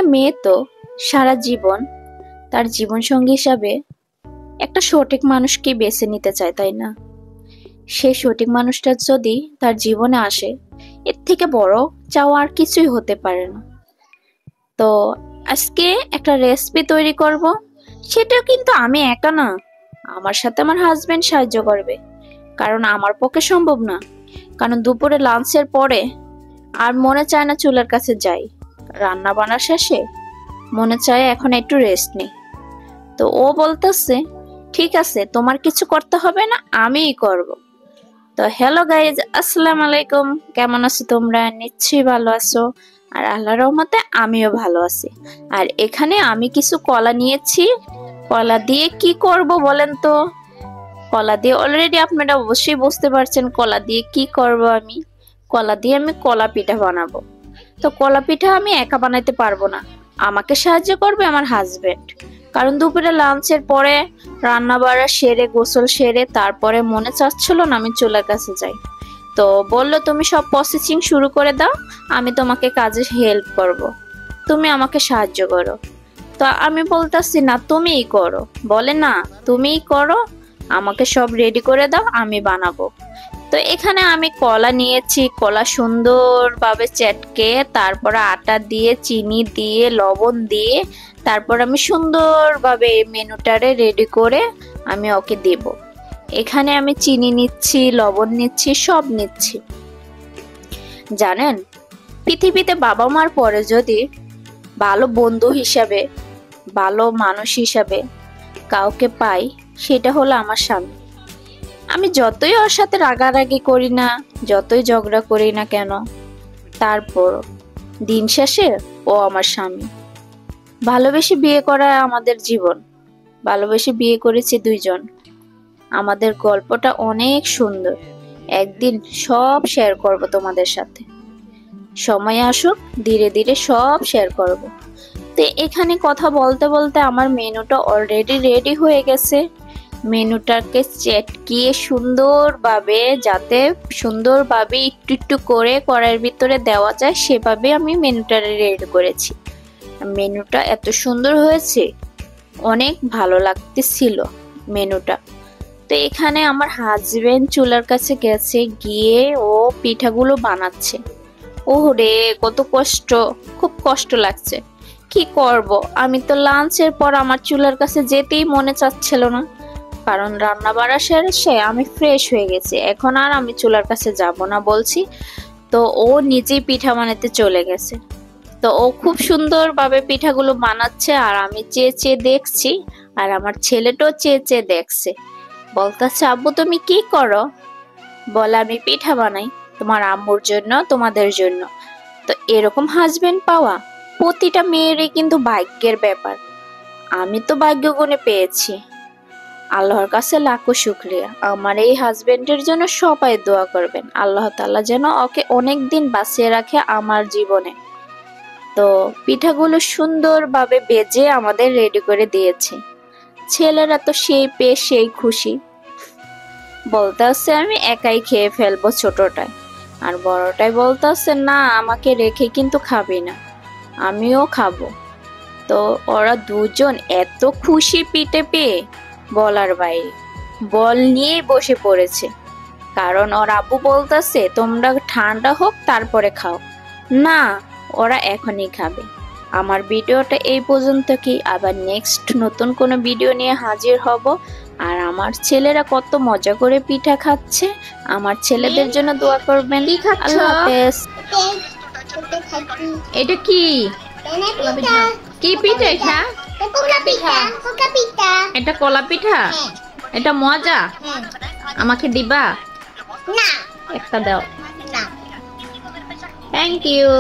একটা মেয়ে তো সারা জীবন তার জীবন সঙ্গী হিসাবে একটা সঠিক মানুষকে বেছে নিতে চায়, তাই না? সেই সঠিক মানুষটা যদি তার জীবনে আসে, এর থেকে বড় চাওয়া আর কিছুই হতে পারে না। তো আজকে একটা রেসিপি তৈরি করব, সেটা কিন্তু আমি একা না, আমার সাথে আমার হাজবেন্ড সাহায্য করবে, কারণ আমার পক্ষে সম্ভব না। কারণ দুপুরে লাঞ্চের পরে আর মনে চায় না চুলার কাছে যাই, রান্না বান্না শেষে মনে চায় এখন একটু রেস্ট নেই। তো ও বলতেছে ঠিক আছে, তোমার কিছু করতে হবে না, আমিই করব। তো হ্যালো গাইজ, আসসালামু আলাইকুম। কেমন আছো তোমরা? নিশ্চয়ই ভালো আছো। আর আল্লাহর রহমতে আমিও ভালো আছি। আর এখানে আমি কিছু কলা নিয়েছি। কলা দিয়ে কি করব বলেন তো? কলা দিয়ে অলরেডি আপনারা অবশ্যই বুঝতে পারছেন কলা দিয়ে কি করব। কলা দিয়ে আমি কলা পিঠা বানাবো। তো কলা পিঠা আমি একা বানাইতে পারবো না, আমাকে সাহায্য করবে আমার হাজবেন্ড। কারণ দুপুরে লাঞ্চের পরে রান্না বাড়া সেরে গোসল সেরে তারপরে মনে চাচ্ছিল না আমি চুলার কাছে যাই। তো বললো তুমি সব প্রসেসিং শুরু করে দাও, আমি তোমাকে কাজে হেল্প করব, তুমি আমাকে সাহায্য করো। তো আমি বলতেছি না, তুমিই করো। বলে না, তুমিই করো, আমাকে সব রেডি করে দাও, আমি বানাবো। তো এখানে আমি কলা নিয়েছি, কলা সুন্দরভাবে চেটকে তারপরে আটা দিয়ে চিনি দিয়ে লবণ দিয়ে তারপর আমি সুন্দরভাবে মেনুটারে রেডি করে আমি ওকে দেব। এখানে আমি চিনি নিচ্ছি, লবণ নিচ্ছি, সব নিচ্ছি। জানেন, পৃথিবীতে বাবা মার পরে যদি ভালো বন্ধু হিসাবে, ভালো মানুষ হিসাবে কাউকে পাই, সেটা হলো আমার স্বামী। আমি যতই ওর সাথে রাগারাগি করি না, যতই ঝগড়া করি না কেন, তারপর দিন শেষে ও আমার স্বামী। ভালোবেসে বিয়ে করা আমাদের জীবন, ভালোবেসে বিয়ে করেছি দুইজন। আমাদের গল্পটা অনেক সুন্দর, একদিন সব শেয়ার করব তোমাদের সাথে। সময় আসুক, ধীরে ধীরে সব শেয়ার করব। তো এখানে কথা বলতে বলতে আমার মেনুটা অলরেডি রেডি হয়ে গেছে। মেনুটাকে চেটকিয়ে সুন্দরভাবে, যাতে সুন্দরভাবে একটু একটু করে কড়াইয়ের ভিতরে দেওয়া যায়, সেভাবে আমি মেনুটা রেডি করেছি। মেনুটা এত সুন্দর হয়েছে, অনেক ভালো লাগতেছিল মেনুটা। তো এখানে আমার হাজবেন্ড চুলার কাছে গেছে, গিয়ে ও পিঠাগুলো বানাচ্ছে। ওরে কত কষ্ট, খুব কষ্ট লাগছে। কি করব, আমি তো লাঞ্চের পর আমার চুলার কাছে যেতেই মনে চাচ্ছিল না, কারণ রান্না বাড়া শেষে আমি ফ্রেশ হয়ে গেছি, এখন আর আমি চুলার কাছে যাব না বলছি। তো ও নিজেই পিঠা বানাতে চলে গেছে। তো ও খুব সুন্দরভাবে পিঠাগুলো বানাচ্ছে আর আমি চেয়ে চেয়ে দেখছি, আর আমার ছেলেটাও চেয়ে চেয়ে দেখছে। বলতেছে আব্বু তুমি কি করো? বলে আমি পিঠা বানাই তোমার আম্মুর জন্য, তোমাদের জন্য। তো এরকম হাজবেন্ড পাওয়া প্রতিটা মেয়েরই কিন্তু ভাগ্যের ব্যাপার। আমি তো ভাগ্য গুণে পেয়েছি, আল্লাহর কাছে লাখো শুকরিয়া। আমার এই হাজবেন্ডের জন্য সবাই দোয়া করবেন, আল্লাহ তাআলা যেন ওকে অনেক দিন বাঁচিয়ে রাখে আমার জীবনে। তো পিঠাগুলো সুন্দরভাবে বেজে আমাদের রেডি করে দিয়েছে। ছেলেরা তো সেই পেয়ে সেই খুশি, বলতেছে আমি একাই খেয়ে ফেলবো ছোটটায়। আর বড়টাই বলতেছে না, আমাকে রেখে কিন্তু খাবি না, আমিও খাবো। তো ওরা দুজন এত খুশি পিঠে পেয়ে বলার বাইরে, বল নিয়ে বসে পড়েছে। কারণ ওর আব্বু বলতেছে তোমরা ঠান্ডা হোক তারপরে খাও না, ওরা এখনই খাবে। আমার ভিডিওটা এই পর্যন্ত, কি আবার নেক্সট নতুন কোনো ভিডিও নিয়ে হাজির হব। আর আমার ছেলেরা কত মজা করে পিঠা খাচ্ছে, আমার ছেলেদের জন্য দোয়া করবেন। আল্লাহ হাফেজ। এটা কি কি পিঠা? এটা কলা পিঠা? এটা মজা, আমাকে দিবা? একটা দাও। Thank you.